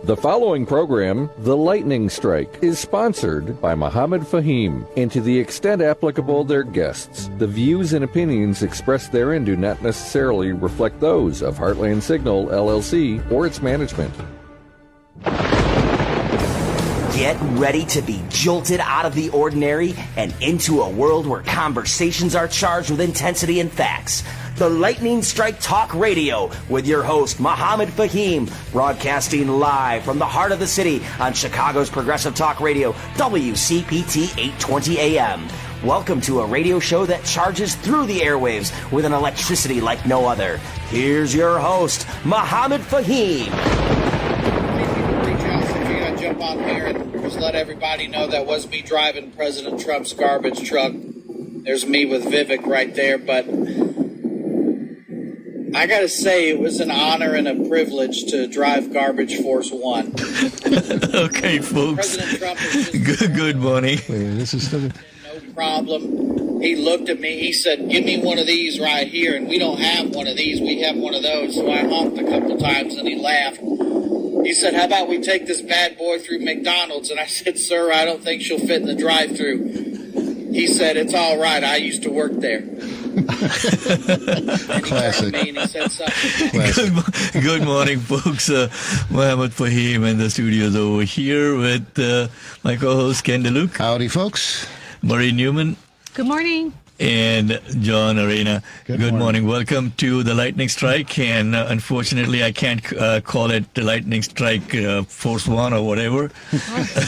The following program, The Lightning Strike, is sponsored by Mohammed Fahim, and to the extent applicable, their guests. The views and opinions expressed therein do not necessarily reflect those of Heartland Signal, LLC, or its management. Get ready to be jolted out of the ordinary and into a world where conversations are charged with intensity and facts. The Lightning Strike Talk Radio with your host, Mohammed Fahim, broadcasting live from the heart of the city on Chicago's Progressive Talk Radio, WCPT 820 AM. Welcome to a radio show that charges through the airwaves with an electricity like no other. Here's your host, Mohammed Fahim. Jump on here and just let everybody know that was me driving President Trump's garbage truck. There's me with Vivek right there, but I gotta say it was an honor and a privilege to drive Garbage Force One. Okay, folks. President Trump is just good morning. This is still no problem. He looked at me. He said, "Give me one of these right here," and we don't have one of these. We have one of those. So I honked a couple times, and he laughed. He said, "How about we take this bad boy through McDonald's?" And I said, "Sir, I don't think she'll fit in the drive-through." He said, "It's all right. I used to work there." Classic. He said something. Good morning, folks. Mohammed Fahim in the studios over here with my co-host Ken DeLuke. Howdy, folks. Marie Newman. Good morning. And John Arena. Good morning. Welcome to the Lightning Strike. And unfortunately, I can't call it the Lightning Strike Force One or whatever.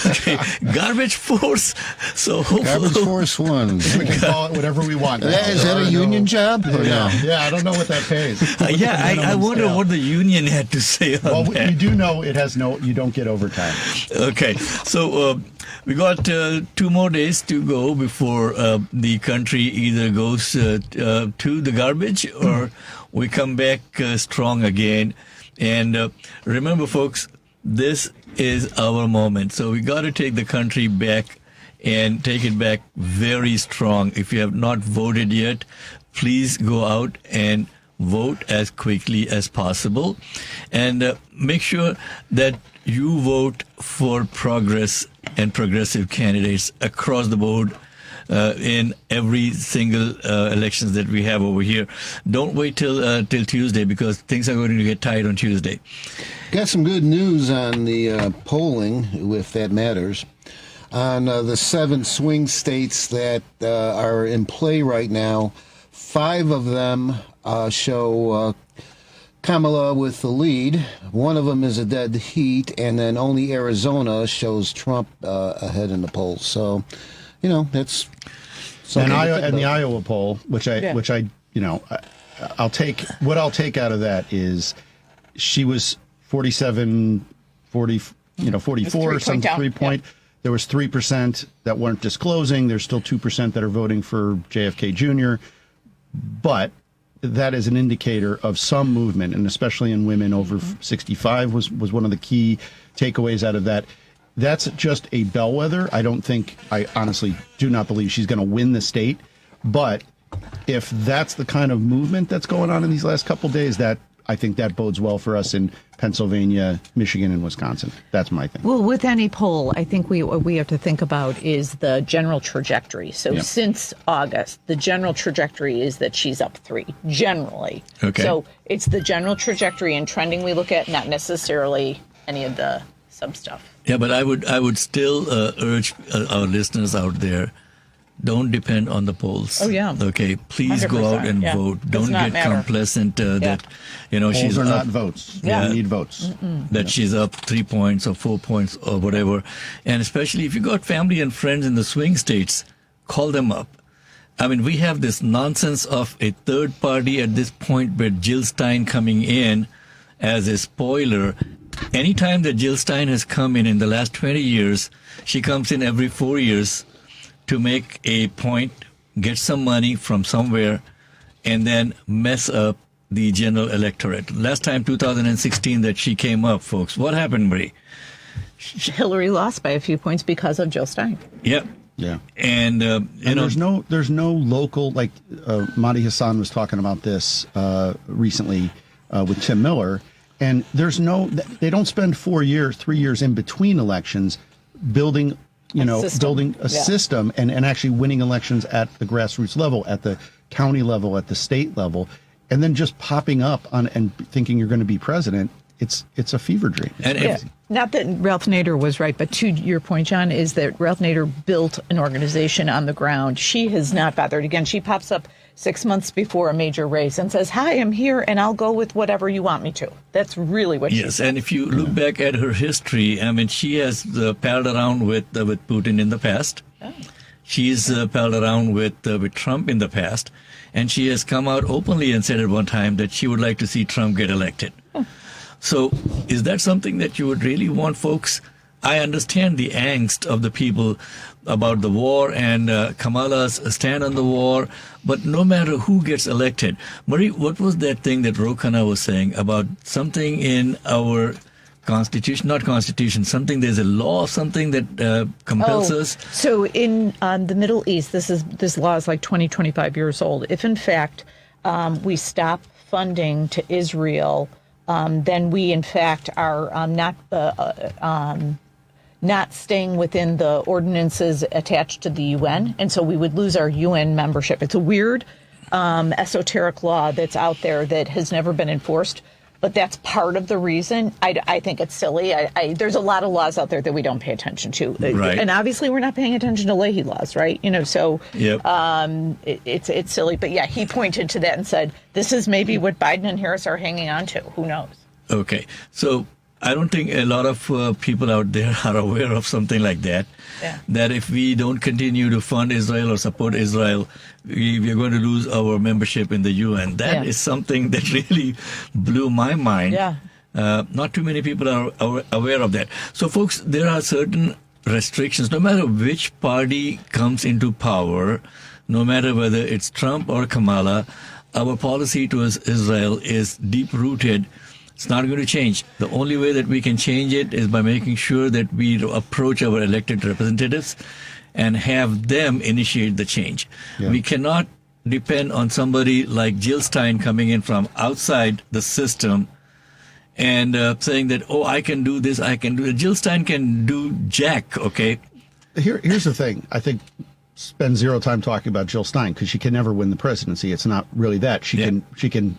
Okay. Garbage Force. So Garbage Force One. We can call it whatever we want. Is that a union job? Or no? Yeah, I don't know what that pays. I wonder what the union had to say on that. Well, you do know it has you don't get overtime. Okay. So we got 2 more days to go before the country either goes to the garbage or we come back strong again. And remember, folks, this is our moment. So we got to take the country back and take it back very strong. If you have not voted yet, please go out and vote as quickly as possible. And make sure that you vote for progress and progressive candidates across the board in every single elections that we have over here. Don't wait till Tuesday because things are going to get tight on Tuesday. Got some good news on the polling, if that matters. On the 7 swing states that are in play right now, 5 of them show Kamala with the lead. 1 of them is a dead heat, and then only Arizona shows Trump ahead in the polls. So, that's something. And the Iowa poll, which I'll take. What I'll take out of that is she was 47, 40, 44, some 3 point. Yeah. There was 3% that weren't disclosing. There's still 2% that are voting for JFK Jr., but that is an indicator of some movement, and especially in women over 65 was one of the key takeaways out of that. That's just a bellwether. I honestly do not believe she's going to win the state. But if that's the kind of movement that's going on in these last couple of days, I think that bodes well for us in Pennsylvania, Michigan, and Wisconsin. That's my thing. Well, with any poll, I think what we have to think about is the general trajectory. So since August, the general trajectory is that she's up 3, generally. Okay. So it's the general trajectory and trending we look at, not necessarily any of the sub stuff. Yeah, but I would still urge our listeners out there, don't depend on the polls. Oh, yeah. Okay, please go out and vote. Don't get complacent that, polls she's are up. not votes. Yeah. We need votes. That she's up 3 points or 4 points or whatever. And especially if you got family and friends in the swing states, call them up. I mean, we have this nonsense of a third party at this point, but Jill Stein coming in as a spoiler. Anytime that Jill Stein has come in the last 20 years, she comes in every 4 years to make a point, get some money from somewhere, and then mess up the general electorate. Last time, 2016, that she came up, folks. What happened, Marie? Hillary lost by a few points because of Jill Stein. Yep. Yeah. And, there's no local, like Mahdi Hassan was talking about this recently with Tim Miller. And they don't spend 3 years in between elections building a system and actually winning elections at the grassroots level, at the county level, at the state level, and then just popping up and thinking you're going to be president. It's a fever dream. Not that Ralph Nader was right, but to your point, John, is that Ralph Nader built an organization on the ground. She has not bothered. Again, she pops up 6 months before a major race and says, "Hi, I'm here, and I'll go with whatever you want me to." That's really what she said. And if you look back at her history, I mean, she has palled around with Putin in the past. Oh. She's palled around with Trump in the past. And she has come out openly and said at one time that she would like to see Trump get elected. Oh. So is that something that you would really want, folks? I understand the angst of the people about the war and Kamala's stand on the war, but no matter who gets elected. Marie, what was that thing that Ro Khanna was saying about something in our constitution, not constitution, something, there's a law, something that compels us? So in the Middle East, this law is like 25 years old. If in fact we stop funding to Israel, then we, in fact, are not staying within the ordinances attached to the UN, and so we would lose our UN membership. It's a weird, esoteric law that's out there that has never been enforced, but that's part of the reason. I think it's silly. There's a lot of laws out there that we don't pay attention to, right. And obviously we're not paying attention to Leahy laws, right? So yep. It's silly. But yeah, he pointed to that and said, this is maybe what Biden and Harris are hanging on to. Who knows? Okay, so I don't think a lot of people out there are aware of something like that. Yeah. That if we don't continue to fund Israel or support Israel, we're going to lose our membership in the UN. That is something that really blew my mind. Yeah. Not too many people are aware of that. So, folks, there are certain restrictions. No matter which party comes into power, no matter whether it's Trump or Kamala, our policy towards Israel is deep-rooted. It's not going to change. The only way that we can change it is by making sure that we approach our elected representatives and have them initiate the change. Yeah. We cannot depend on somebody like Jill Stein coming in from outside the system and saying that, oh, I can do this, I can do it. Jill Stein can do jack, okay? Here's the thing. I think spend zero time talking about Jill Stein because she can never win the presidency. It's not really that. She can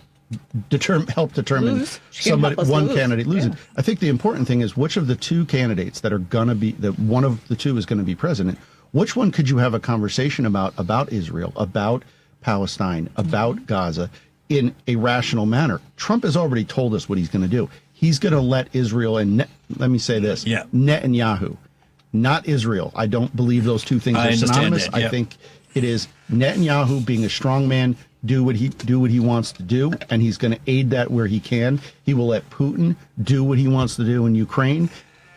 help determine one candidate losing. Yeah. I think the important thing is which of the two candidates that are going to be, that one of the two is going to be president, which one could you have a conversation about Israel, about Palestine, about Gaza in a rational manner? Trump has already told us what he's going to do. He's going to let Israel and let me say this, Netanyahu, not Israel. I don't believe those two things are synonymous. I think it is Netanyahu being a strong man, do what he wants to do, and he's going to aid that where he can. He will let Putin do what he wants to do in Ukraine.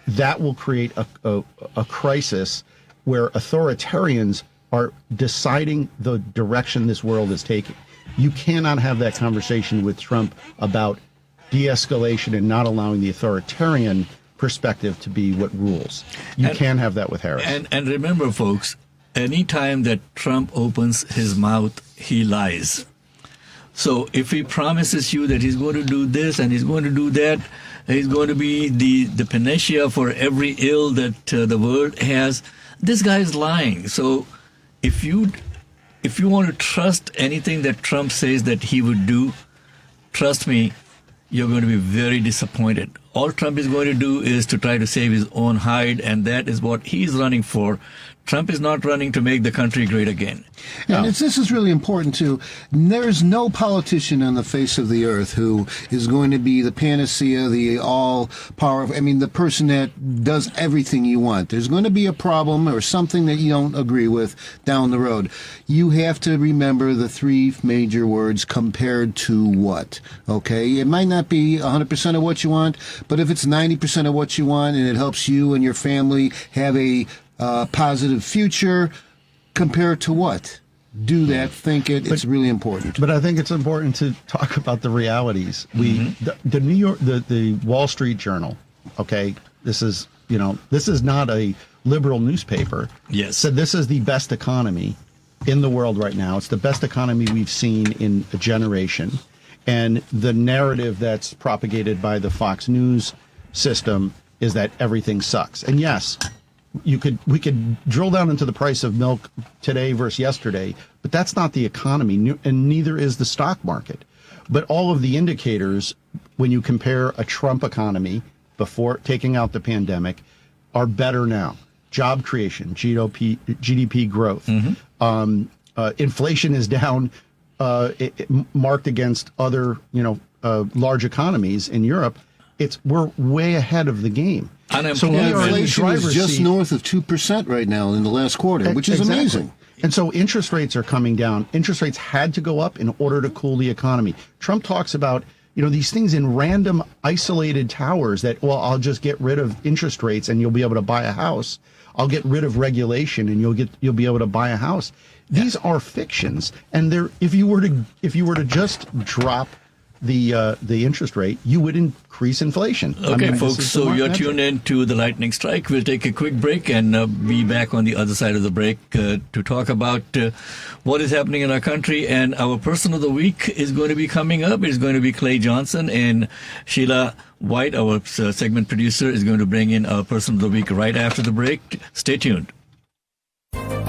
That will create a crisis where authoritarians are deciding the direction this world is taking. You cannot have that conversation with Trump about de-escalation and not allowing the authoritarian perspective to be what rules. You can't have that with Harris. And remember, folks, anytime that Trump opens his mouth, he lies. So if he promises you that he's going to do this and he's going to do that, he's going to be the panacea for every ill that the world has, this guy is lying. So if you want to trust anything that Trump says that he would do, trust me, you're going to be very disappointed. All Trump is going to do is to try to save his own hide, and that is what he's running for. Trump is not running to make the country great again. And this is really important, too. There's no politician on the face of the earth who is going to be the panacea, the all-powerful, the person that does everything you want. There's going to be a problem or something that you don't agree with down the road. You have to remember the three major words, compared to what, okay? It might not be 100% of what you want, but if it's 90% of what you want and it helps you and your family have a positive future, compared to what? Do that, think it. It's really important. But I think it's important to talk about the realities. The New York, the Wall Street Journal. Okay, this is not a liberal newspaper. Yes, said this is the best economy in the world right now. It's the best economy we've seen in a generation. And the narrative that's propagated by the Fox News system is that everything sucks. And yes, we could drill down into the price of milk today versus yesterday, but that's not the economy, and neither is the stock market. But all of the indicators, when you compare a Trump economy before taking out the pandemic, are better now. Job creation, GDP growth. Inflation is down, marked against other, large economies in Europe. We're way ahead of the game. So inflation is just north of 2% right now in the last quarter, which is amazing. And so interest rates are coming down. Interest rates had to go up in order to cool the economy. Trump talks about, these things in random isolated towers that, I'll just get rid of interest rates and you'll be able to buy a house. I'll get rid of regulation and you'll be able to buy a house. These are fictions. And if you were to just drop the interest rate, you would increase inflation. Okay, folks, so you're tuned in to the Lightning Strike. We'll take a quick break and be back on the other side of the break to talk about what is happening in our country. And our person of the week is going to be coming up. It's going to be Clay Johnson, and Sheila White, our segment producer, is going to bring in our person of the week right after the break. Stay tuned.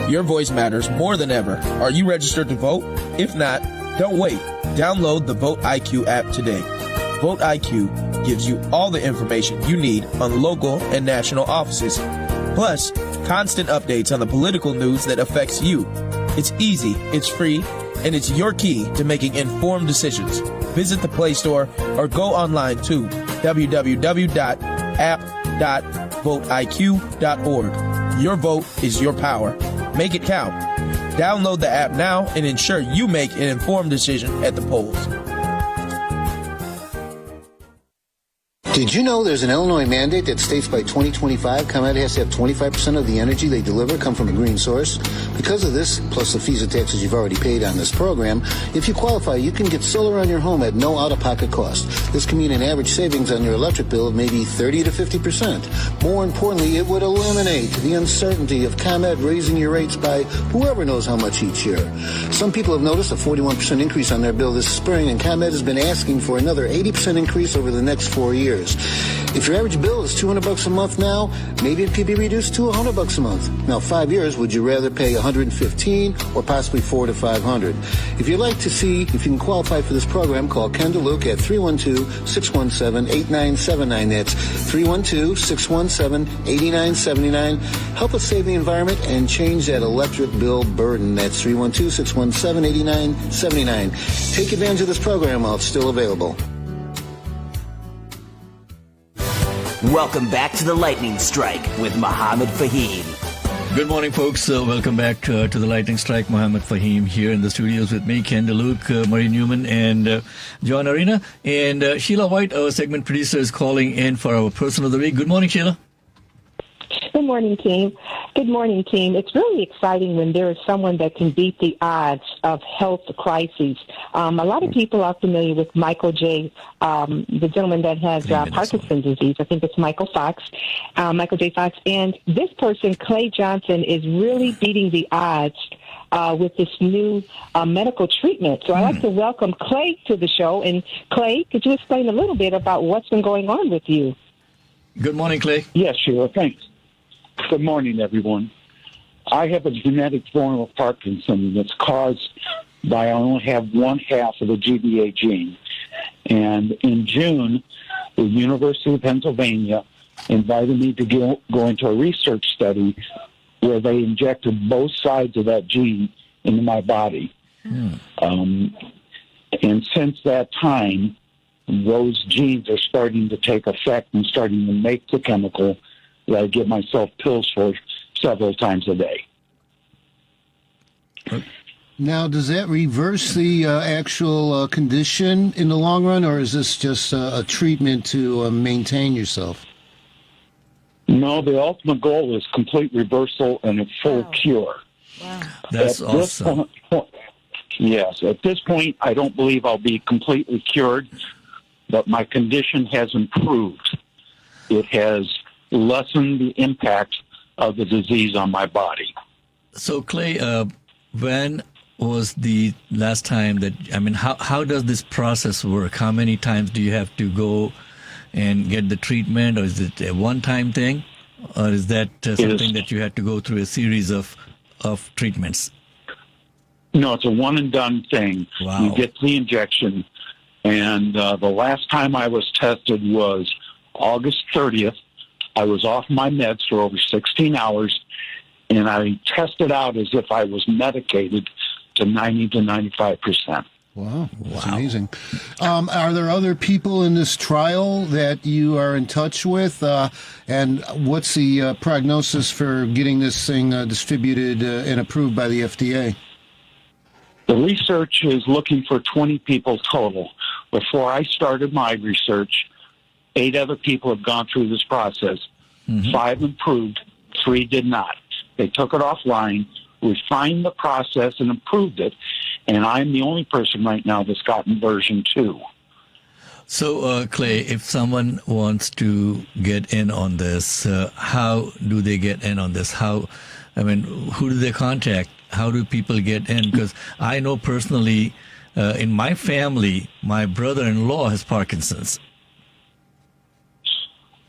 Your voice matters more than ever. Are you registered to vote? If not, don't wait. Download the Vote IQ app today. Vote IQ gives you all the information you need on local and national offices, plus constant updates on the political news that affects you. It's easy, it's free, and it's your key to making informed decisions. Visit the Play Store or go online to www.app.voteiq.org. Your vote is your power. Make it count. Download the app now and ensure you make an informed decision at the polls. Did you know there's an Illinois mandate that states by 2025, ComEd has to have 25% of the energy they deliver come from a green source? Because of this, plus the fees and taxes you've already paid on this program, if you qualify, you can get solar on your home at no out-of-pocket cost. This can mean an average savings on your electric bill of maybe 30 to 50%. More importantly, it would eliminate the uncertainty of ComEd raising your rates by whoever knows how much each year. Some people have noticed a 41% increase on their bill this spring, and ComEd has been asking for another 80% increase over the next 4 years. If your average bill is $200 a month now, maybe it could be reduced to $100 a month. Now, 5 years, would you rather pay $115 or possibly $400 to $500? If you'd like to see if you can qualify for this program, call Ken DeLuke at 312-617-8979. That's 312-617-8979. Help us save the environment and change that electric bill burden. That's 312-617-8979. Take advantage of this program while it's still available. Welcome back to the Lightning Strike with Mohammed Fahim. Good morning, folks. Welcome back to the Lightning Strike. Mohammed Fahim here in the studios with me, Ken DeLuke, Marie Newman, and John Arena. And Sheila White, our segment producer, is calling in for our person of the week. Good morning, Sheila. Good morning, team. Good morning, team. It's really exciting when there is someone that can beat the odds of health crises. A lot of people are familiar with Michael J., the gentleman that has Parkinson's disease. I think it's Michael J. Fox. And this person, Clay Johnson, is really beating the odds with this new medical treatment. So I'd like to welcome Clay to the show. And Clay, could you explain a little bit about what's been going on with you? Good morning, Clay. Yes, sure. Thanks. Good morning, everyone. I have a genetic form of Parkinson's that's caused by I only have one half of the GBA gene. And in June, the University of Pennsylvania invited me to go into a research study where they injected both sides of that gene into my body. And since that time, those genes are starting to take effect and starting to make the chemical that I give myself pills for several times a day. Now, does that reverse the actual condition in the long run, or is this just a treatment to maintain yourself? No, the ultimate goal is complete reversal and a full cure. Wow. That's awesome. Yes, at this point, I don't believe I'll be completely cured, but my condition has improved. It has lessened the impact of the disease on my body. So, Clay, when was the last time that, I mean, how does this process work? How many times do you have to go and get the treatment, or is it a one-time thing? Or is that something that you had to go through a series of treatments? No, it's a one-and-done thing. Wow. You get the injection, and the last time I was tested was August 30th. I was off my meds for over 16 hours, and I tested out as if I was medicated to 90 to 95%. Wow, that's amazing. Are there other people in this trial that you are in touch with? And what's the prognosis for getting this thing distributed and approved by the FDA? The research is looking for 20 people total. Before I started my research, 8 other people have gone through this process. 5 improved, 3 did not. They took it offline, refined the process, and improved it. And I'm the only person right now that's gotten version 2. So, Clay, if someone wants to get in on this, how do they get in on this? Who do they contact? How do people get in? Because I know personally, in my family, my brother-in-law has Parkinson's.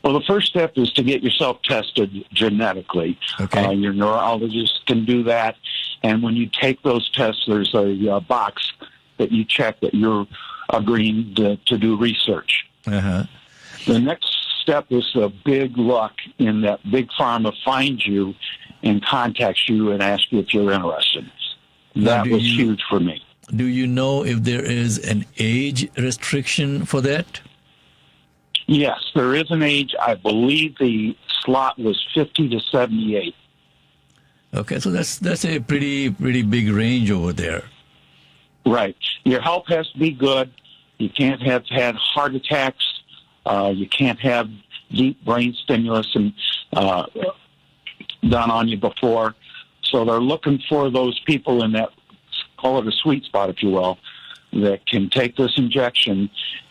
Well, the first step is to get yourself tested genetically. Okay. Your neurologist can do that. And when you take those tests, there's a box that you check that you're agreeing to do research. Uh-huh. The next step is a big luck in that Big Pharma finds you and contacts you and asks you if you're interested. That was huge for me. Do you know if there is an age restriction for that? Yes, there is an age. I believe the slot was 50 to 78. Okay, so that's a pretty big range over there. Right. Your health has to be good. You can't have had heart attacks. You can't have deep brain stimulus and done on you before. So they're looking for those people in that, call it a sweet spot, if you will, that can take this injection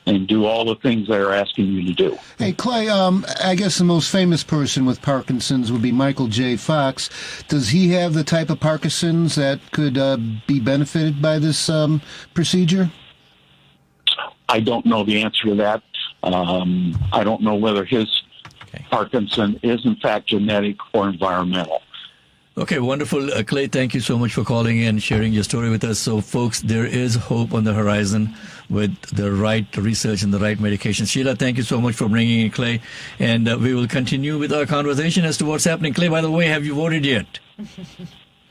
and do all the things they're asking you to do. Hey, Clay, I guess the most famous person with Parkinson's would be Michael J. Fox. Does he have the type of Parkinson's that could be benefited by this procedure? I don't know the answer to that. I don't know whether his Parkinson is, in fact, genetic or environmental. Okay, wonderful. Clay, thank you so much for calling in and sharing your story with us. So, folks, there is hope on the horizon with the right research and the right medication. Sheila, thank you so much for bringing in Clay. And we will continue with our conversation as to what's happening. Clay, by the way, have you voted yet?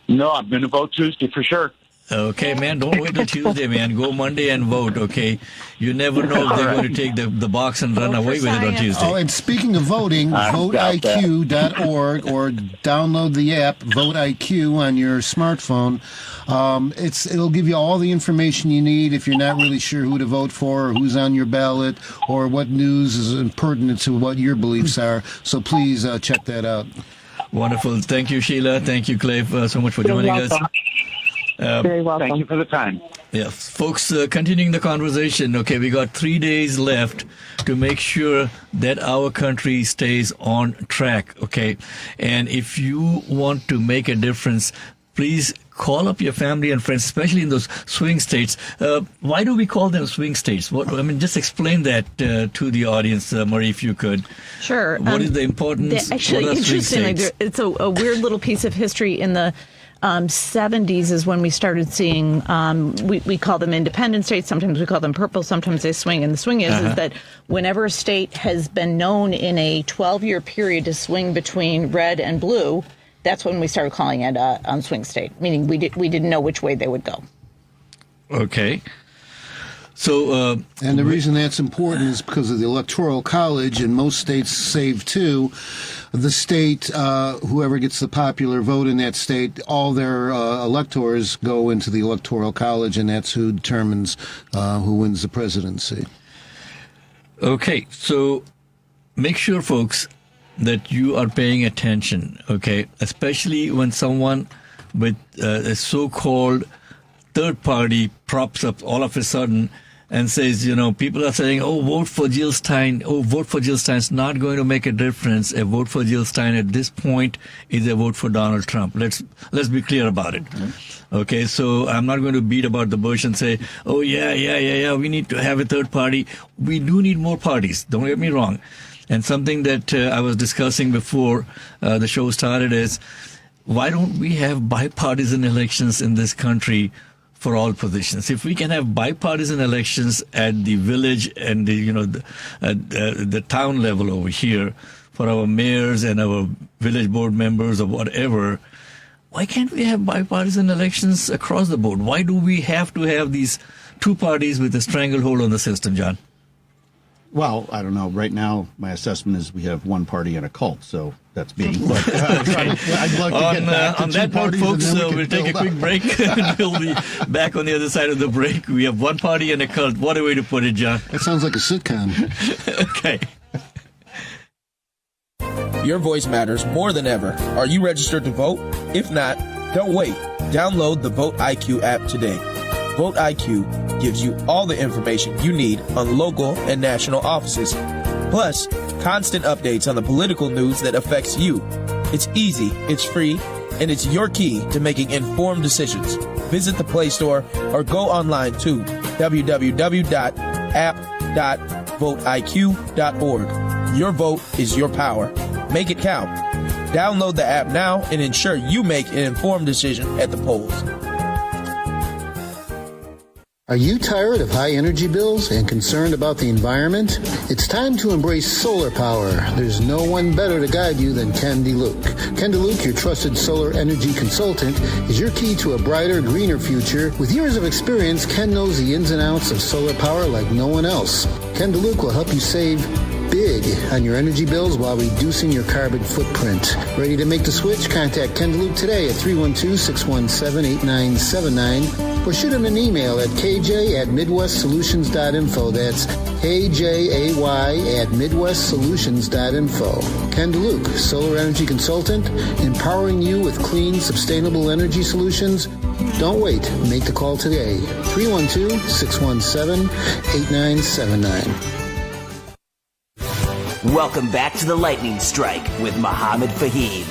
No, I'm going to vote Tuesday for sure. Okay, man, don't wait till Tuesday, man. Go Monday and vote, okay? You never know if they're going to take the box and run away with it on Tuesday. Oh, and speaking of voting, VoteIQ.org or download the app, VoteIQ, on your smartphone. It'll give you all the information you need if you're not really sure who to vote for or who's on your ballot or what news is pertinent to what your beliefs are. So please check that out. Wonderful. Thank you, Sheila. Thank you, Clay, so much for joining us. Very welcome. Thank you for the time. Yeah, folks, continuing the conversation. Okay, we got 3 days left to make sure that our country stays on track. Okay, and if you want to make a difference, please call up your family and friends, especially in those swing states. Why do we call them swing states? Just explain that to the audience, Marie, if you could. Sure. What is the importance? Actually, interestingly, it's a weird little piece of history in the 70s is when we started seeing, we call them independent states, sometimes we call them purple, sometimes they swing. And the swing is that whenever a state has been known in a 12-year period to swing between red and blue, that's when we started calling it a swing state, meaning we didn't know which way they would go. Okay. So, and the reason that's important is because of the Electoral College, and most states save two. The state, whoever gets the popular vote in that state, all their electors go into the Electoral College, and that's who determines who wins the presidency. Okay, so make sure, folks, that you are paying attention, okay? Especially when someone with a so-called third party props up all of a sudden and says, people are saying, vote for Jill Stein. Vote for Jill Stein. It's not going to make a difference. A vote for Jill Stein at this point is a vote for Donald Trump. Let's be clear about it. Okay, so I'm not going to beat about the bush and say, we need to have a third party. We do need more parties. Don't get me wrong. And something that I was discussing before the show started is, why don't we have bipartisan elections in this country for all positions? If we can have bipartisan elections at the village and the town level over here for our mayors and our village board members or whatever, why can't we have bipartisan elections across the board? Why do we have to have these two parties with a stranglehold on the system, John? Well, I don't know. Right now, my assessment is we have one party and a cult, so that's me. But I'd like to get back to on that note, folks, we'll take a quick break. And we'll be back on the other side of the break. We have one party and a cult. What a way to put it, John. That sounds like a sitcom. Okay. Your voice matters more than ever. Are you registered to vote? If not, don't wait. Download the Vote IQ app today. Vote IQ gives you all the information you need on local and national offices, plus constant updates on the political news that affects you. It's easy, it's free, and it's your key to making informed decisions. Visit the Play Store or go online to www.app.voteiq.org. Your vote is your power. Make it count. Download the app now and ensure you make an informed decision at the polls. Are you tired of high energy bills and concerned about the environment? It's time to embrace solar power. There's no one better to guide you than Ken DeLuke. Ken DeLuke, your trusted solar energy consultant, is your key to a brighter, greener future. With years of experience, Ken knows the ins and outs of solar power like no one else. Ken DeLuke will help you save big on your energy bills while reducing your carbon footprint. Ready to make the switch? Contact Ken DeLuke today at 312-617-8979 or shoot him an email at kj@midwestsolutions.info. That's KJAY@midwestsolutions.info. Ken DeLuke, solar energy consultant, empowering you with clean, sustainable energy solutions. Don't wait. Make the call today. 312-617-8979. Welcome back to the Lightning Strike with Mohammed Fahim.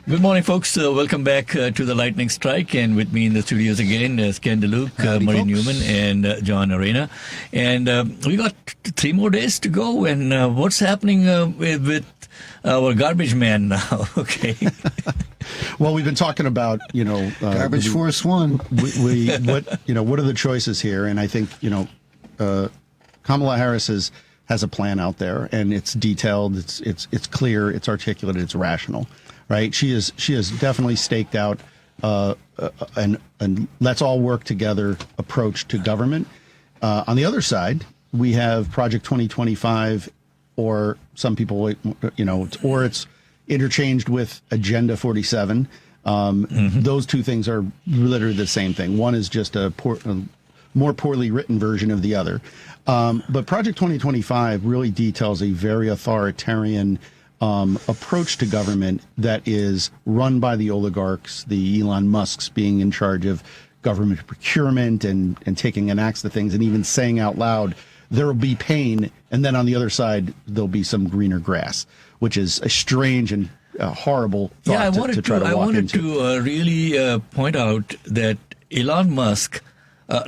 Good morning, folks. Welcome back to the Lightning Strike. And with me in the studios again is Ken DeLuke, Marie Newman, and John Arena. And we got 3 more days to go. And what's happening with our garbage man now? Okay. Well, we've been talking about, Garbage Force One. What are the choices here? And I think, Kamala Harris has a plan out there, and it's detailed, it's clear, it's articulate, it's rational, right? She has definitely staked out and let's all work together approach to government. On the other side, we have Project 2025, or some people, or it's interchanged with Agenda 47. Those two things are literally the same thing. One is just a more poorly written version of the other. But Project 2025 really details a very authoritarian approach to government that is run by the oligarchs, the Elon Musks being in charge of government procurement and taking an axe to things and even saying out loud, there will be pain, and then on the other side, there'll be some greener grass, which is a strange and horrible thought to try to walk into. I wanted to really point out that Elon Musk,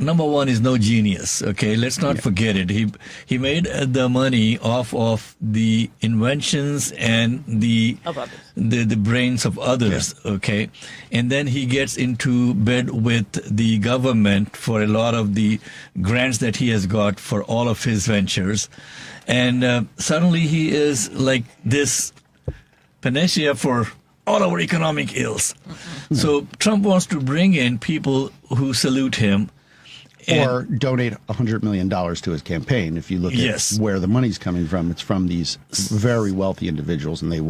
number one, is no genius. Okay, let's not forget it. He made the money off of the inventions and the brains of others. Yeah. Okay, and then he gets into bed with the government for a lot of the grants that he has got for all of his ventures, and suddenly he is like this panacea for all our economic ills. Mm-hmm. So Trump wants to bring in people who salute him. Or donate $100 million to his campaign. If you look at where the money's coming from, it's from these very wealthy individuals, and they're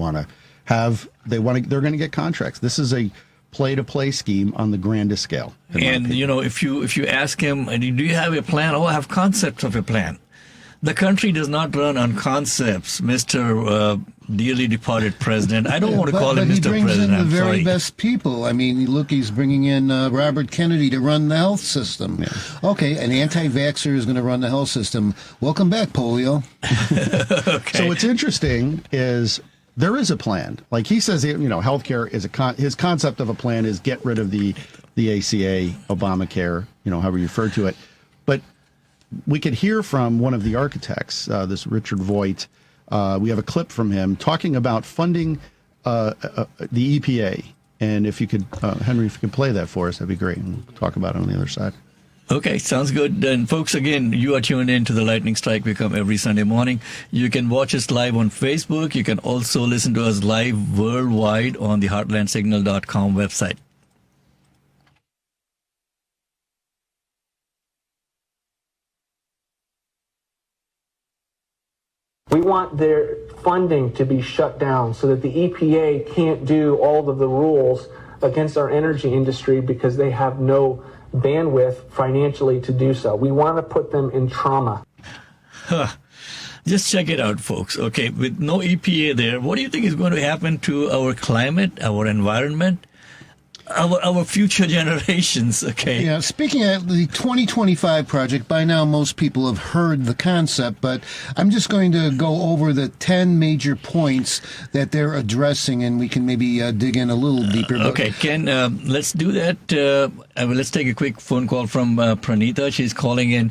going to get contracts. This is a play-to-play scheme on the grandest scale. And if you ask him, do you have a plan? Oh, I have concepts of a plan. The country does not run on concepts, Mr. dearly departed president. I don't want to call him But Mr. he brings President. in the I'm very sorry. best people. I mean, look, he's bringing in Robert Kennedy to run the health system. Yeah. Okay, an anti-vaxxer is going to run the health system. Welcome back, polio. Okay. So what's interesting is there is a plan. Like he says, healthcare is his concept of a plan is get rid of the ACA, Obamacare, however you refer to it. But we could hear from one of the architects, this Richard Voigt. We have a clip from him talking about funding the EPA. And if you could, Henry, if you could play that for us, that'd be great. And we'll talk about it on the other side. Okay, sounds good. And folks, again, you are tuned in to the Lightning Strike. We come every Sunday morning. You can watch us live on Facebook. You can also listen to us live worldwide on the heartlandsignal.com website. We want their funding to be shut down so that the EPA can't do all of the rules against our energy industry because they have no bandwidth financially to do so. We want to put them in trauma. Just check it out, folks. Okay, with no EPA there, what do you think is going to happen to our climate, our environment, our future generations? Okay. Yeah, speaking of the 2025 project, by now most people have heard the concept, but I'm just going to go over the 10 major points that they're addressing, and we can maybe dig in a little deeper. Okay, Ken, let's do that. Let's take a quick phone call from Pranita. She's calling in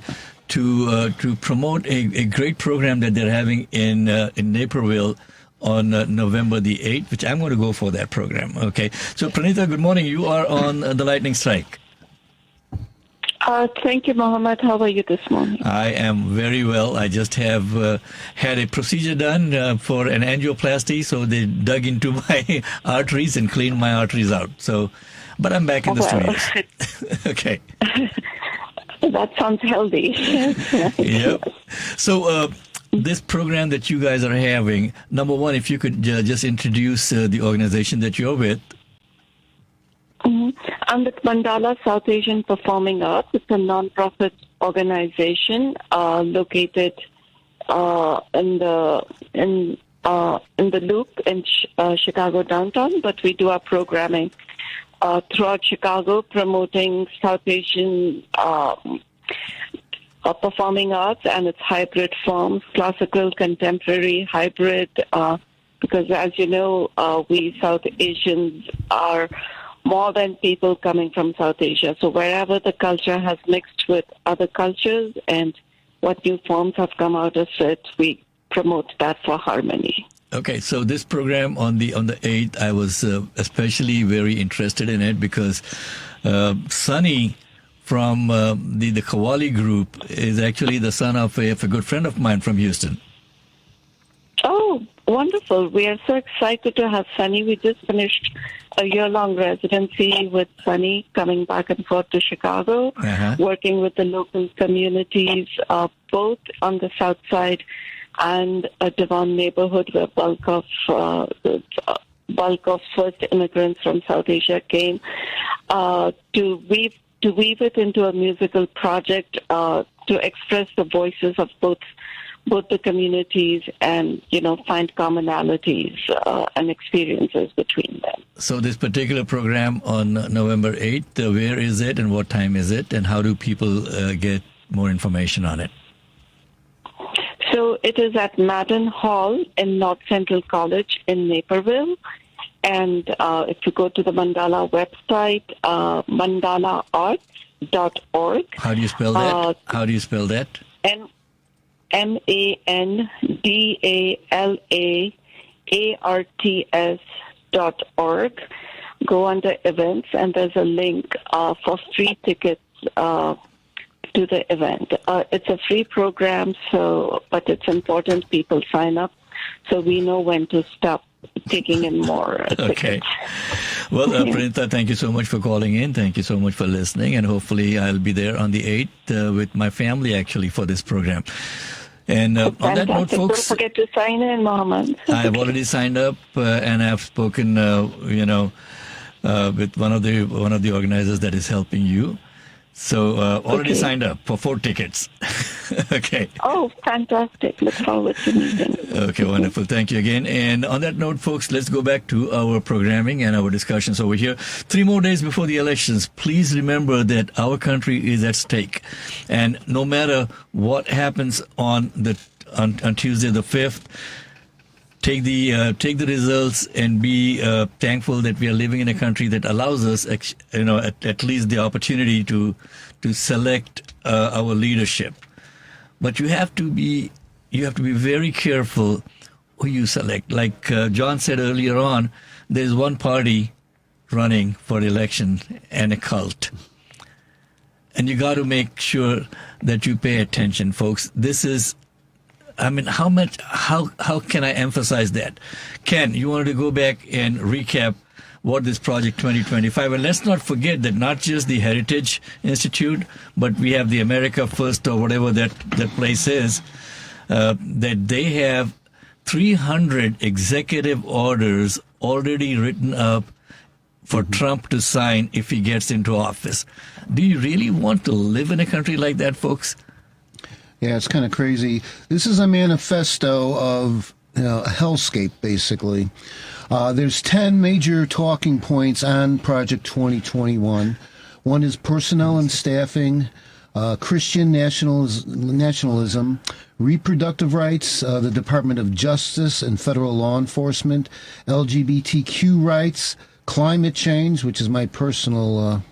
to promote a great program that they're having in Naperville on November the 8th, which I'm going to go for that program. Okay. So, Pranita, good morning. You are on the Lightning Strike. Thank you, Mohammed. How are you this morning? I am very well. I just have had a procedure done for an angioplasty, so they dug into my arteries and cleaned my arteries out. So, but I'm back in the studios. Okay. That sounds healthy. Yep. So, this program that you guys are having, number one, if you could just introduce the organization that you're with. Mm-hmm. I'm with Mandala South Asian Performing Arts. It's a non-profit organization located in the Loop in Chicago downtown. But we do our programming throughout Chicago, promoting South Asian performing arts and its hybrid forms, classical, contemporary, hybrid, because as you know, we South Asians are more than people coming from South Asia. So wherever the culture has mixed with other cultures and what new forms have come out of it, we promote that for harmony. Okay, so this program on the 8th, I was especially very interested in it because Sunny from the Kawali group is actually the son of a good friend of mine from Houston. Oh, wonderful. We are so excited to have Sunny. We just finished a year-long residency with Sunny, coming back and forth to Chicago, working with the local communities, both on the south side and a Devon neighborhood where bulk of first immigrants from South Asia came, to weave it into a musical project to express the voices of both the communities and, find commonalities and experiences between them. So this particular program on November 8th, where is it and what time is it, and how do people get more information on it? So it is at Madden Hall in North Central College in Naperville. And if you go to the Mandala website, mandalaarts.org. How do you spell that? MandalaArts.org. Go under events, and there's a link for free tickets to the event. It's a free program, but it's important people sign up so we know when to stop taking in more tickets. Okay. Well, Pranita, thank you so much for calling in. Thank you so much for listening. And hopefully I'll be there on the 8th with my family, actually, for this program. And on that note, folks, don't forget to sign in, Mohammed. I've already signed up, and I've spoken, with one of the organizers that is helping you. So already signed up for 4 tickets. Okay. Oh, fantastic. Look forward to meeting. Okay, wonderful. Thank you again. And on that note, folks, let's go back to our programming and our discussions over here. 3 more days before the elections. Please remember that our country is at stake. And no matter what happens on Tuesday the 5th, take the results and be thankful that we are living in a country that allows us, at least the opportunity to select our leadership. But you have to be very careful who you select. Like John said earlier on, there's one party running for election and a cult. And you got to make sure that you pay attention, folks. This is, how can I emphasize that? Ken, you wanted to go back and recap what this Project 2025, and let's not forget that not just the Heritage Institute, but we have the America First or whatever that place is, that they have 300 executive orders already written up for Trump to sign if he gets into office. Do you really want to live in a country like that, folks? Yeah, it's kind of crazy. This is a manifesto of a hellscape, basically. There's 10 major talking points on Project 2021. One is personnel and staffing, Christian nationalism, reproductive rights, the Department of Justice and federal law enforcement, LGBTQ rights, climate change, which is my personal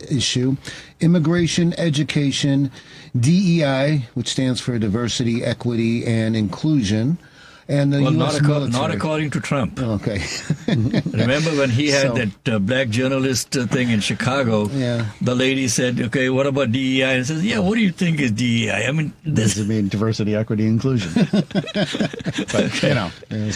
issue, immigration, education, DEI, which stands for diversity, equity, and inclusion, and the U.S. military. Not according to Trump. Okay. Remember when he had that black journalist thing in Chicago? Yeah. The lady said, "Okay, what about DEI?" And says, "Yeah, what do you think is DEI?" I mean, this would mean diversity, equity, inclusion. But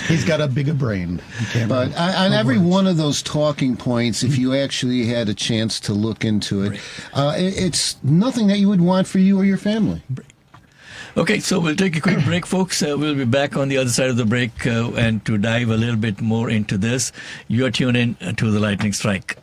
he's got a bigger brain. But on every one of those talking points, if you actually had a chance to look into it, it's nothing that you would want for you or your family. Okay, so we'll take a quick break, folks. We'll be back on the other side of the break and to dive a little bit more into this. You're tuned in to the Lightning Strike.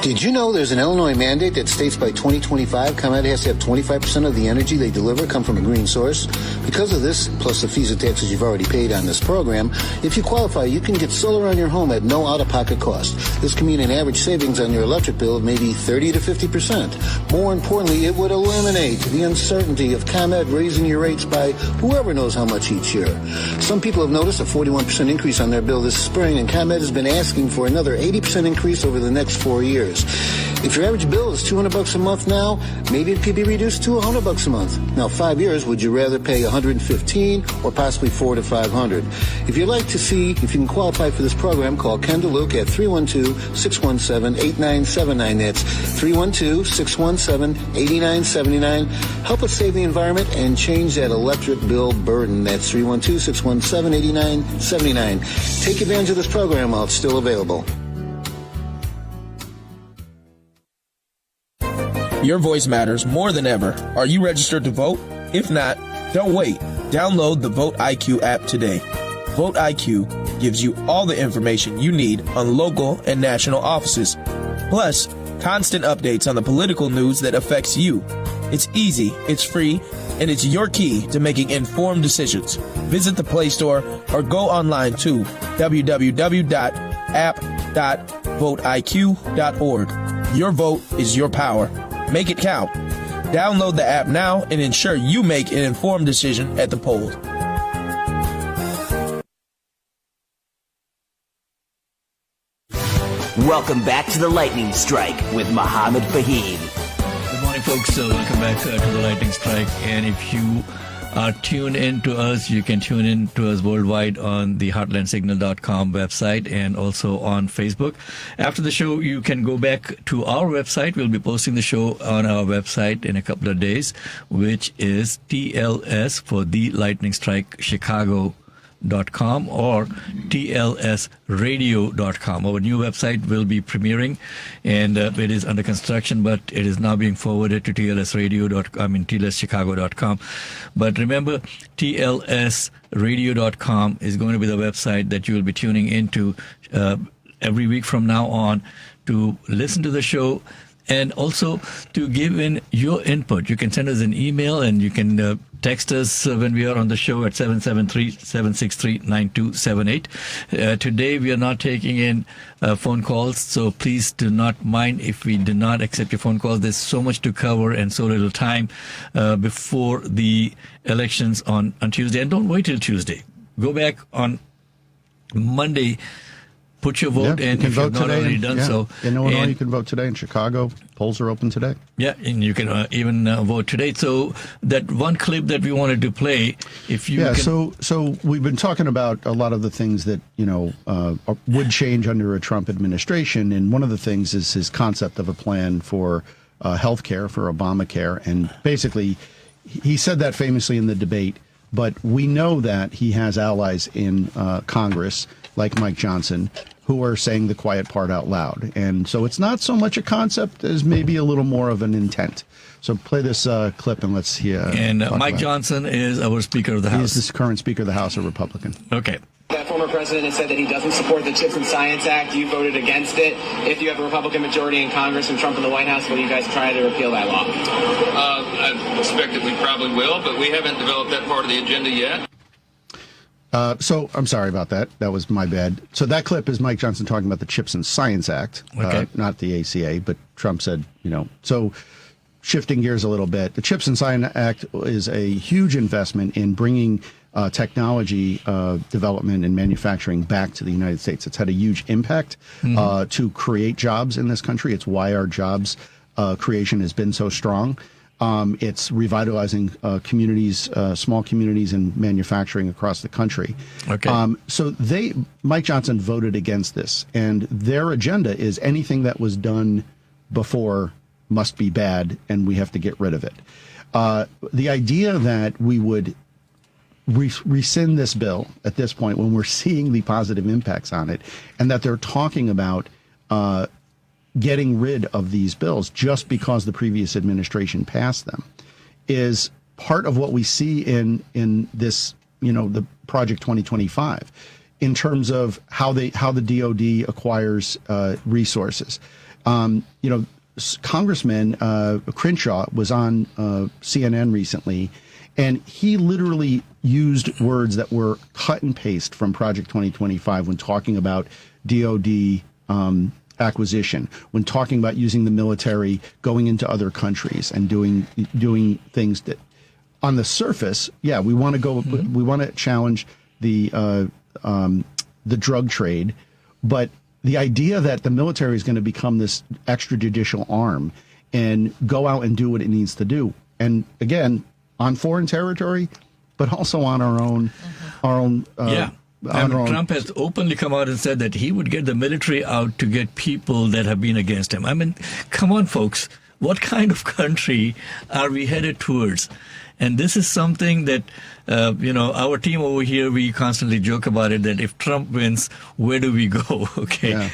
Did you know there's an Illinois mandate that states by 2025, ComEd has to have 25% of the energy they deliver come from a green source? Because of this, plus the fees and taxes you've already paid on this program, if you qualify, you can get solar on your home at no out-of-pocket cost. This can mean an average savings on your electric bill of maybe 30 to 50%. More importantly, it would eliminate the uncertainty of ComEd raising your rates by whoever knows how much each year. Some people have noticed a 41% increase on their bill this spring, and ComEd has been asking for another 80% increase over the next 4 years. If your average bill is $200 a month now, maybe it could be reduced to $100 a month. Now, 5 years, would you rather pay $115 or possibly $400 to $500? If you'd like to see if you can qualify for this program, call Ken DeLuke at 312-617-8979. That's 312-617-8979. Help us save the environment and change that electric bill burden. That's 312-617-8979. Take advantage of this program while it's still available. Your voice matters more than ever. Are you registered to vote? If not, don't wait. Download the Vote IQ app today. Vote IQ gives you all the information you need on local and national offices, plus constant updates on the political news that affects you. It's easy, it's free, and it's your key to making informed decisions. Visit the Play Store or go online to www.app.voteiq.org. Your vote is your power. Make it count. Download the app now and ensure you make an informed decision at the polls. Welcome back to the Lightning Strike with Mohammed Fahim. Good morning, folks. Welcome back to the Lightning Strike. And if you are tuned in to us, you can tune in to us worldwide on the heartlandsignal.com website and also on Facebook. After the show, you can go back to our website. We'll be posting the show on our website in a couple of days, which is TLS for the Lightning Strike Chicago.com or tlsradio.com. Our new website will be premiering, and it is under construction, but it is now being forwarded to tlschicago.com. But remember, tlsradio.com is going to be the website that you will be tuning into every week from now on to listen to the show and also to give in your input. You can send us an email, and you can text us when we are on the show at 773-763-9278. Today we are not taking in phone calls, so please do not mind if we do not accept your phone calls. There's so much to cover and so little time before the elections on Tuesday. And don't wait till Tuesday. Go back on Monday. Put your vote in if you've not already done so. In Illinois, you can vote today. In Chicago, polls are open today. Yeah, and you can even vote today. So that one clip that we wanted to play, if you can... So we've been talking about a lot of the things that, would change under a Trump administration. And one of the things is his concept of a plan for health care, for Obamacare. And basically, he said that famously in the debate. But we know that he has allies in Congress, like Mike Johnson, who are saying the quiet part out loud. And so it's not so much a concept as maybe a little more of an intent. So play this clip and let's hear. And Mike Johnson is our Speaker of the House. He is the current Speaker of the House, a Republican. Okay. That former president has said that he doesn't support the CHIPS and Science Act. You voted against it. If you have a Republican majority in Congress and Trump in the White House, will you guys try to repeal that law? I expect that we probably will, but we haven't developed that part of the agenda yet. So I'm sorry about that. That was my bad. So that clip is Mike Johnson talking about the CHIPS and Science Act, not the ACA, but Trump said, so shifting gears a little bit, the CHIPS and Science Act is a huge investment in bringing technology development and manufacturing back to the United States. It's had a huge impact to create jobs in this country. It's why our jobs creation has been so strong. It's revitalizing communities, small communities and manufacturing across the country. Okay. So Mike Johnson voted against this, and their agenda is anything that was done before must be bad, and we have to get rid of it. The idea that we would rescind this bill at this point when we're seeing the positive impacts on it, and that they're talking about getting rid of these bills just because the previous administration passed them, is part of what we see in this, the Project 2025, in terms of how the DoD acquires resources. Congressman Crenshaw was on CNN recently, and he literally used words that were cut and paste from Project 2025 when talking about DoD acquisition, when talking about using the military, going into other countries and doing things that, on the surface, we want to go, we want to challenge the drug trade, but the idea that the military is going to become this extrajudicial arm and go out and do what it needs to do, and again, on foreign territory, but also on our own. Trump has openly come out and said that he would get the military out to get people that have been against him. I mean, come on, folks. What kind of country are we headed towards? And this is something that, our team over here, we constantly joke about it, that if Trump wins, where do we go? Okay. Yeah.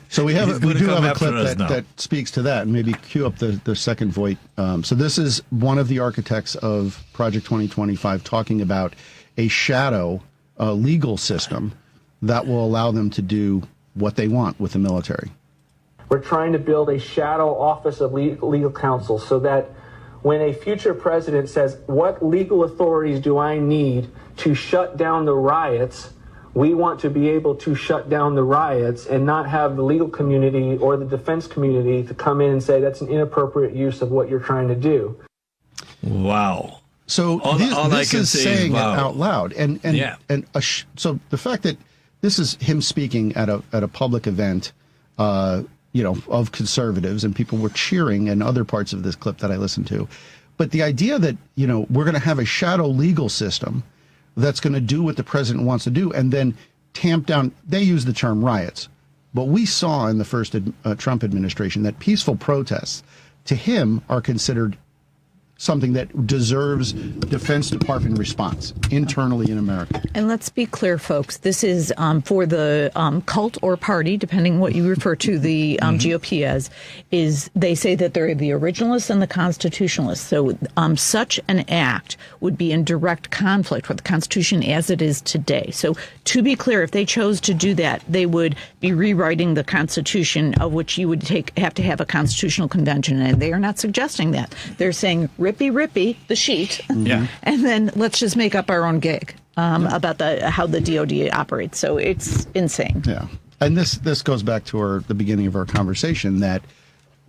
So we do have a clip that speaks to that, and maybe cue up the second voice. So this is one of the architects of Project 2025 talking about a shadow legal system that will allow them to do what they want with the military. We're trying to build a shadow office of legal counsel so that when a future president says, what legal authorities do I need to shut down the riots, we want to be able to shut down the riots and not have the legal community or the defense community to come in and say that's an inappropriate use of what you're trying to do. Wow. So this is saying it out loud, so the fact that this is him speaking at a public event, of conservatives, and people were cheering in other parts of this clip that I listened to, but the idea that we're going to have a shadow legal system that's going to do what the president wants to do, and then tamp down. They use the term riots, but we saw in the first Trump administration that peaceful protests to him are considered something that deserves Defense Department response internally in America. And let's be clear, folks. This is for the cult or party, depending what you refer to the GOP as, is they say that they're the originalists and the constitutionalists. So such an act would be in direct conflict with the Constitution as it is today. So to be clear, if they chose to do that, they would be rewriting the Constitution, of which you would have to have a constitutional convention. And they are not suggesting that. They're saying, rippy, the sheet, and then let's just make up our own gig about how the DOD operates. So it's insane. Yeah. And this goes back to the beginning of our conversation, that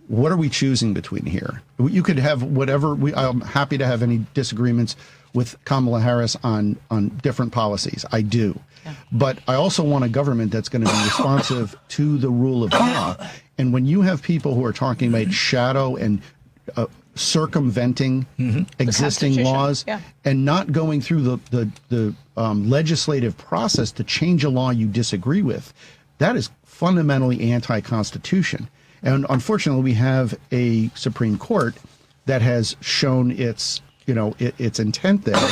what are we choosing between here? You could have whatever. I'm happy to have any disagreements with Kamala Harris on different policies. I do. Yeah. But I also want a government that's going to be responsive to the rule of law. And when you have people who are talking about shadow and circumventing existing laws and not going through the legislative process to change a law you disagree with, that is fundamentally anti-constitution. And unfortunately, we have a Supreme Court that has shown its intent there.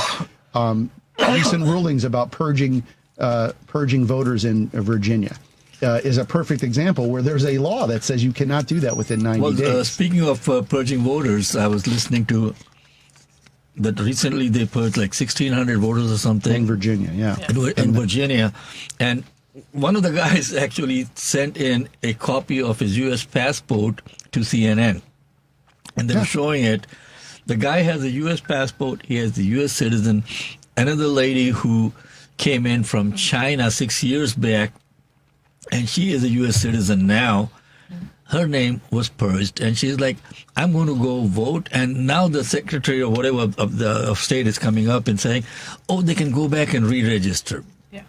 Recent rulings about purging voters in Virginia is a perfect example where there's a law that says you cannot do that within 90 days. Speaking of purging voters, I was listening to that recently they purged like 1,600 voters or something. In Virginia, in Virginia. And one of the guys actually sent in a copy of his U.S. passport to CNN. And they were showing it. The guy has a U.S. passport. He has the U.S. citizen. Another lady who came in from China 6 years back, and she is a U.S. citizen now. Her name was purged, and she's like, I'm going to go vote. And now the secretary or whatever of state is coming up and saying, oh, they can go back and re-register. Yeah.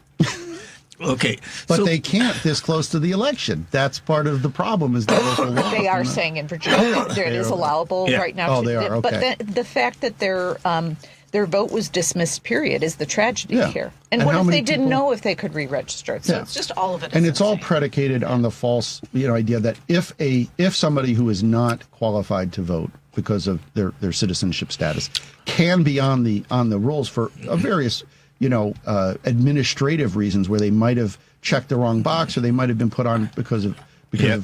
Okay. But they can't this close to the election. That's part of the problem is the local law. They are saying in Virginia that it is allowable right now. Oh, they are, okay. But the fact that their vote was dismissed, period, is the tragedy here. And what if they didn't know if they could re-register? So it's just all of it. And it's all predicated on the false, idea that if somebody who is not qualified to vote because of their citizenship status can be on the rolls for various, administrative reasons where they might have checked the wrong box or they might have been put on because of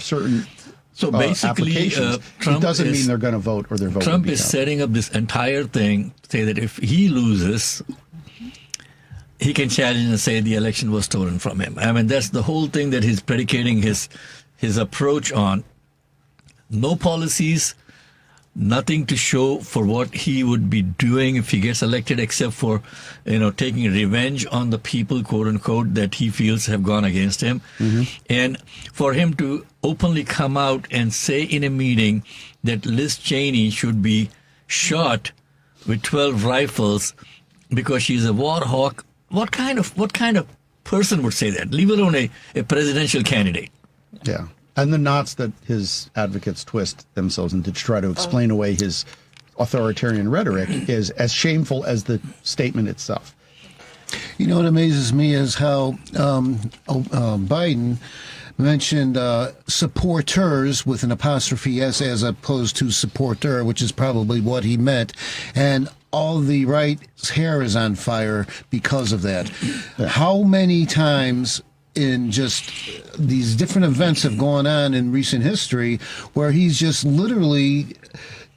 certain. So basically, Trump it doesn't mean they're going to vote or their vote. Trump is setting up this entire thing to say that if he loses, he can challenge and say the election was stolen from him. I mean, that's the whole thing that he's predicating his approach on. No policies, nothing to show for what he would be doing if he gets elected, except for, taking revenge on the people, quote unquote, that he feels have gone against him. And for him to openly come out and say in a meeting that Liz Cheney should be shot with 12 rifles because she's a war hawk. What kind of person would say that? Leave alone a presidential candidate. Yeah. And the knots that his advocates twist themselves into to try to explain away his authoritarian rhetoric is as shameful as the statement itself. You know what amazes me is how Biden mentioned supporters with an apostrophe S as opposed to supporter, which is probably what he meant. And all the right's hair is on fire because of that. Yeah. How many times in just these different events have gone on in recent history where he's just literally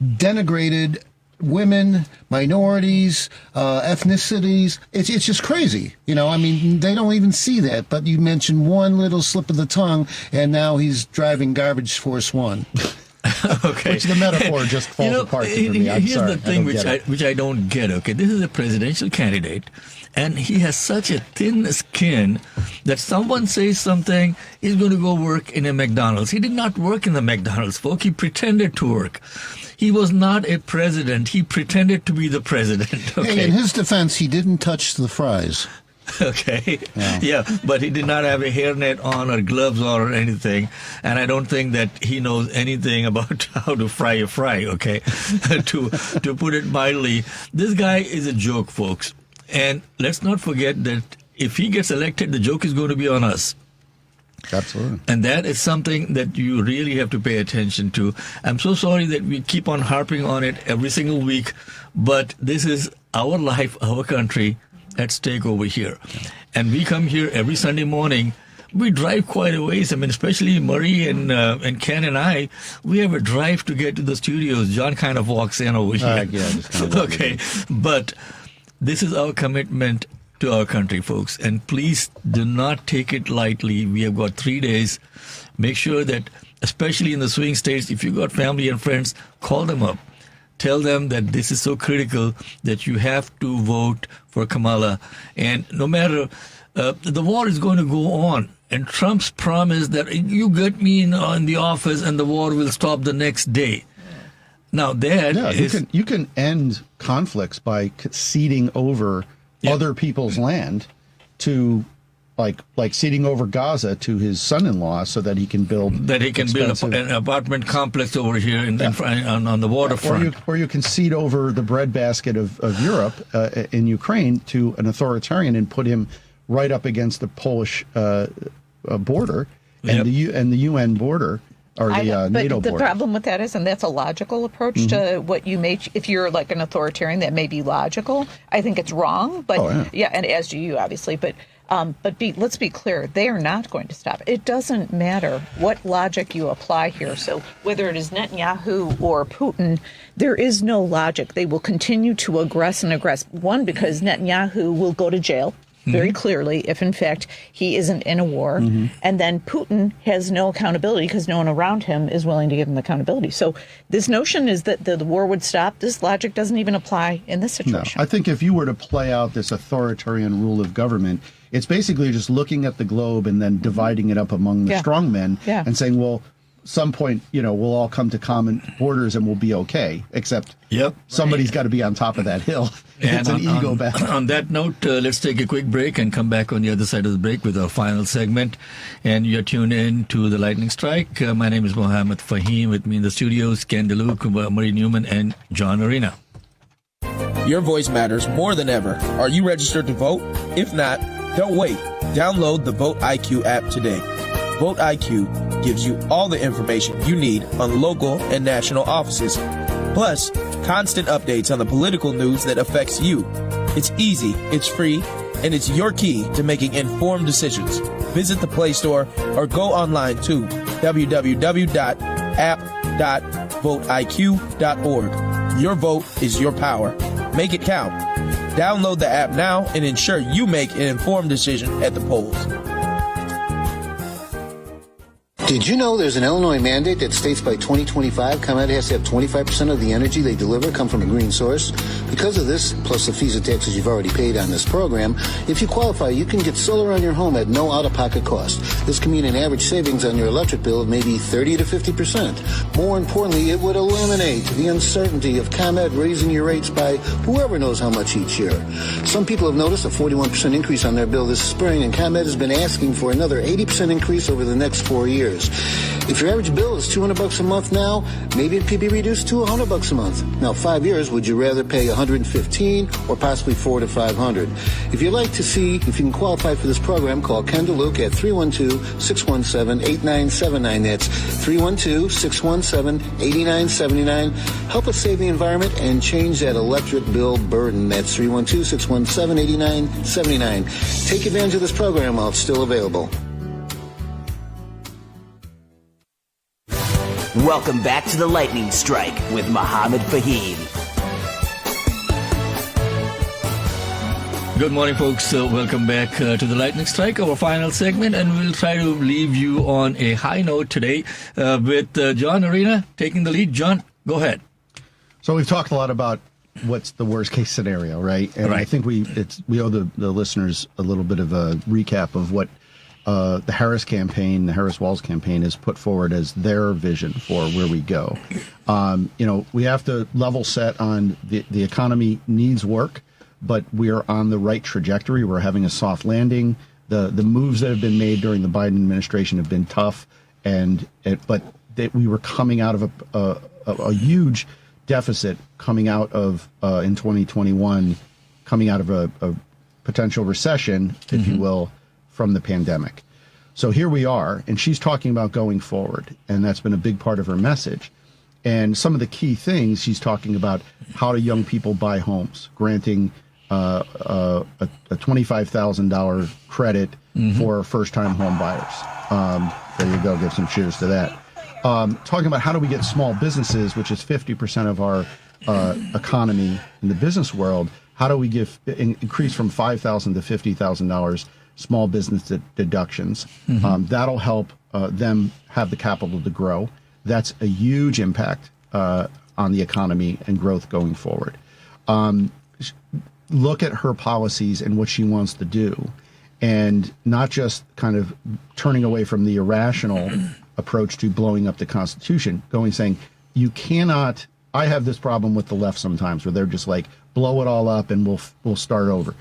denigrated women, minorities, ethnicities. It's just crazy. They don't even see that. But you mentioned one little slip of the tongue, and now he's driving Garbage Force One. Okay. Which the metaphor just falls apart for me. I'm here's sorry, the thing which I don't get. Okay, this is a presidential candidate, and he has such a thin skin that someone says something, he's going to go work in a McDonald's. He did not work in the McDonald's, folks. He pretended to work. He was not a president. He pretended to be the president. Okay. Hey, in his defense, he didn't touch the fries. Okay. Yeah, but he did not have a hairnet on or gloves or anything. And I don't think that he knows anything about how to fry a fry, okay? to put it mildly, this guy is a joke, folks. And let's not forget that if he gets elected, the joke is going to be on us. Absolutely. And that is something that you really have to pay attention to. I'm so sorry that we keep on harping on it every single week, but this is our life, our country at stake over here. And we come here every Sunday morning. We drive quite a ways. I mean, especially Marie and Ken and I, we have a drive to get to the studios. John kind of walks in over here. Just kind of okay. But this is our commitment to our country, folks. And please do not take it lightly. We have got 3 days. Make sure that, especially in the swing states, if you've got family and friends, call them up. Tell them that this is so critical that you have to vote for Kamala. And no matter, the war is going to go on. And Trump's promise that you get me in the office and the war will stop the next day. Now that you can end conflicts by ceding over other people's land to, like ceding over Gaza to his son-in-law so that he can build an apartment complex over here on the waterfront. Or you can cede over the breadbasket of Europe in Ukraine to an authoritarian and put him right up against the Polish border and the UN border. Or the NATO the border. problem with that is, and that's a logical approach to what you may, if you're like an authoritarian, that may be logical. I think it's wrong, but and as do you, obviously. But let's be clear, they are not going to stop. It doesn't matter what logic you apply here. So whether it is Netanyahu or Putin, there is no logic. They will continue to aggress. One, because Netanyahu will go to jail very clearly if, in fact, he isn't in a war. And then Putin has no accountability because no one around him is willing to give him accountability. So this notion is that the war would stop. This logic doesn't even apply in this situation. No, I think if you were to play out this authoritarian rule of government, it's basically just looking at the globe and then dividing it up among the strong men and saying, well, some point, we'll all come to common borders and we'll be okay, except somebody's got to be on top of that hill. It's an ego battle. On that note, let's take a quick break and come back on the other side of the break with our final segment. And you're tuned in to the Lightning Strike. My name is Mohammed Fahim. With me in the studios, Ken DeLuke, Marie Newman, and John Arena. Your voice matters more than ever. Are you registered to vote? If not, don't wait. Download the Vote IQ app today. Vote IQ gives you all the information you need on local and national offices, plus constant updates on the political news that affects you. It's easy, it's free, and it's your key to making informed decisions. Visit the Play Store or go online to www.app.voteiq.org. Your vote is your power. Make it count. Download the app now and ensure you make an informed decision at the polls. Did you know there's an Illinois mandate that states by 2025, ComEd has to have 25% of the energy they deliver come from a green source? Because of this, plus the fees and taxes you've already paid on this program, if you qualify, you can get solar on your home at no out-of-pocket cost. This can mean an average savings on your electric bill of maybe 30 to 50%. More importantly, it would eliminate the uncertainty of ComEd raising your rates by whoever knows how much each year. Some people have noticed a 41% increase on their bill this spring, and ComEd has been asking for another 80% increase over the next 4 years. If your average bill is $200 a month now, maybe it could be reduced to $100 a month. Now, 5 years, would you rather pay $115 or possibly $400 to $500? If you'd like to see if you can qualify for this program, call Ken DeLuke at 312-617-8979. That's 312-617-8979. Help us save the environment and change that electric bill burden. That's 312-617-8979. Take advantage of this program while it's still available. Welcome back to the Lightning Strike with Mohammed Fahim. Good morning, folks. Welcome back to the Lightning Strike, our final segment, and we'll try to leave you on a high note today with John Arena taking the lead. John, go ahead. So we've talked a lot about what's the worst case scenario, right? And I think we owe the listeners a little bit of a recap of what the Harris campaign, the Harris-Walz campaign, has put forward as their vision for where we go. We have to level set on the economy needs work, but we are on the right trajectory. We're having a soft landing. The moves that have been made during the Biden administration have been tough, but we were coming out of a huge deficit coming out of in 2021, coming out of a potential recession, if you will, from the pandemic. So here we are, and she's talking about going forward, and that's been a big part of her message. And some of the key things she's talking about: how do young people buy homes, granting a $25,000 credit for first-time home buyers. There you go. Give some cheers to that. Talking about how do we get small businesses, which is 50% of our economy in the business world. How do we increase from $5,000 to $50,000 small business deductions? That'll help them have the capital to grow. That's a huge impact on the economy and growth going forward. Look at her policies and what she wants to do, and not just kind of turning away from the irrational approach to blowing up the Constitution, saying, you cannot. I have this problem with the left sometimes, where they're just like, blow it all up and we'll start over.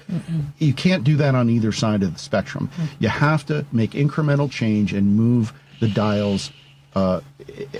You can't do that on either side of the spectrum. You have to make incremental change and move the dials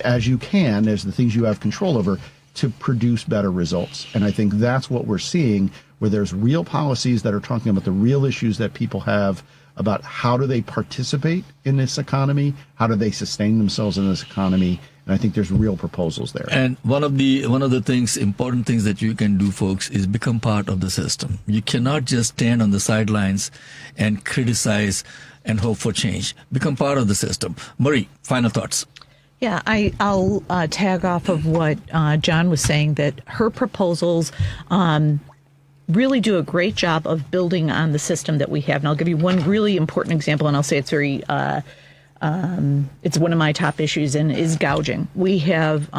as you can, as the things you have control over, to produce better results. And I think that's what we're seeing, where there's real policies that are talking about the real issues that people have about how do they participate in this economy, how do they sustain themselves in this economy. And I think there's real proposals there. And one of the important things that you can do, folks, is become part of the system. You cannot just stand on the sidelines and criticize and hope for change. Become part of the system. Marie, final thoughts. Yeah, I'll tag off of what John was saying, that her proposals really do a great job of building on the system that we have. And I'll give you one really important example, and I'll say it's very it's one of my top issues, and is gouging. We have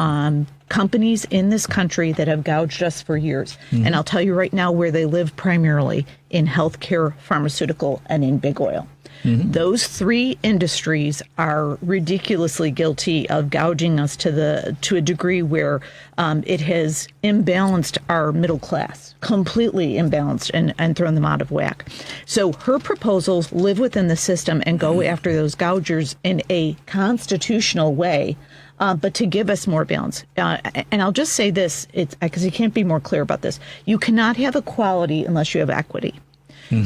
companies in this country that have gouged us for years. And I'll tell you right now where they live primarily: in healthcare, pharmaceutical, and in big oil. Those three industries are ridiculously guilty of gouging us to a degree where it has imbalanced our middle class, completely imbalanced, and thrown them out of whack. So her proposals live within the system and go after those gougers in a constitutional way, but to give us more balance. And I'll just say this, because you can't be more clear about this. You cannot have equality unless you have equity.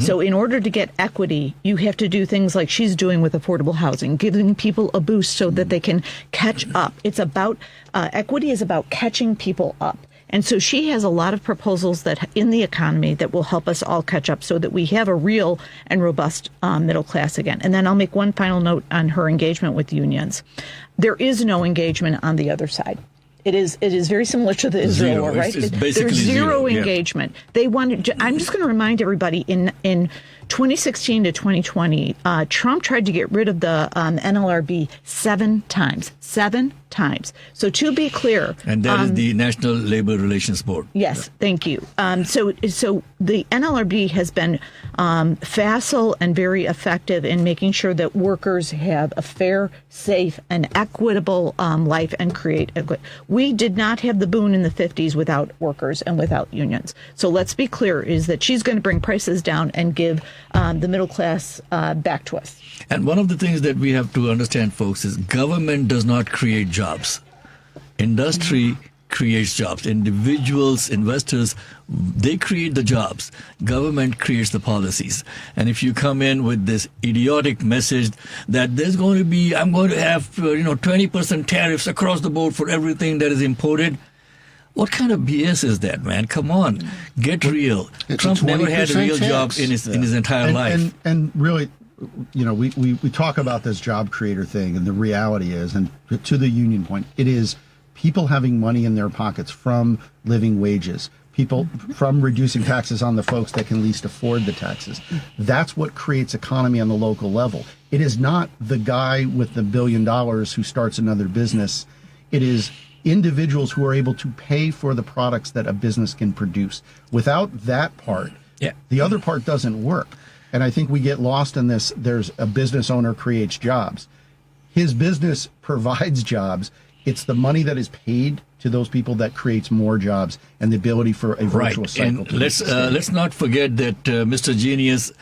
So in order to get equity, you have to do things like she's doing with affordable housing, giving people a boost so that they can catch up. It's about equity is about catching people up. And so she has a lot of proposals that in the economy that will help us all catch up so that we have a real and robust middle class again. And then I'll make one final note on her engagement with unions. There is no engagement on the other side. It is very similar to the Israel war, right? It's basically There's zero yeah. engagement. They wanted. I'm just going to remind everybody in 2016 to 2020, Trump tried to get rid of the NLRB 7 times. 7 times. So to be clear, and that is the National Labor Relations Board. Yes, thank you. So the NLRB has been facile and very effective in making sure that workers have a fair, safe, and equitable life and create. We did not have the boon in the 50s without workers and without unions. So let's be clear: is that she's going to bring prices down and give the middle class back to us. And one of the things that we have to understand, folks, is government does not create jobs. Industry creates jobs. Individuals, investors, they create the jobs. Government creates the policies. And if you come in with this idiotic message that there's going to be, I'm going to have 20% tariffs across the board for everything that is imported, what kind of BS is that, man? Come on, get real. Trump never had a real job in his entire life. And really, we talk about this job creator thing, and the reality is, and to the union point, it is people having money in their pockets from living wages, people from reducing taxes on the folks that can least afford the taxes. That's what creates economy on the local level. It is not the guy with the $1 billion who starts another business. It is individuals who are able to pay for the products that a business can produce. Without that part, the other part doesn't work. And I think we get lost in this. There's a business owner creates jobs. His business provides jobs. It's the money that is paid to those people that creates more jobs and the ability for a virtuous cycle. And let's not forget that Mr. Genius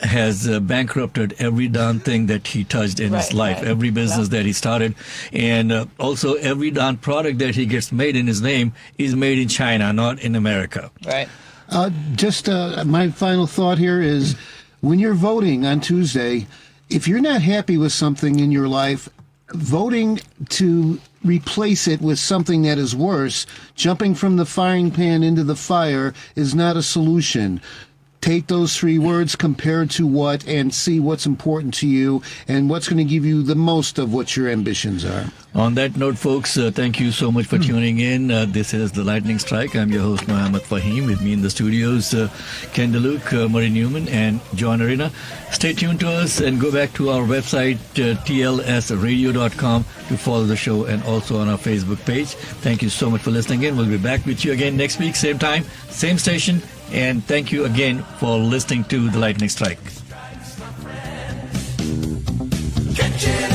has bankrupted every darn thing that he touched in his life, every business that he started, and also every darn product that he gets made in his name is made in China, not in America. Right. My final thought here is, when you're voting on Tuesday, if you're not happy with something in your life, voting to replace it with something that is worse, jumping from the frying pan into the fire, is not a solution. Take those 3 words, compare to what, and see what's important to you and what's going to give you the most of what your ambitions are. On that note, folks, thank you so much for tuning in. This is The Lightning Strike. I'm your host, Mohammed Fahim. With me in the studios, Ken DeLuke, Murray Newman, and John Arena. Stay tuned to us and go back to our website, tlsradio.com, to follow the show, and also on our Facebook page. Thank you so much for listening in. We'll be back with you again next week, same time, same station. And thank you again for listening to The Lightning Strike. Catch it.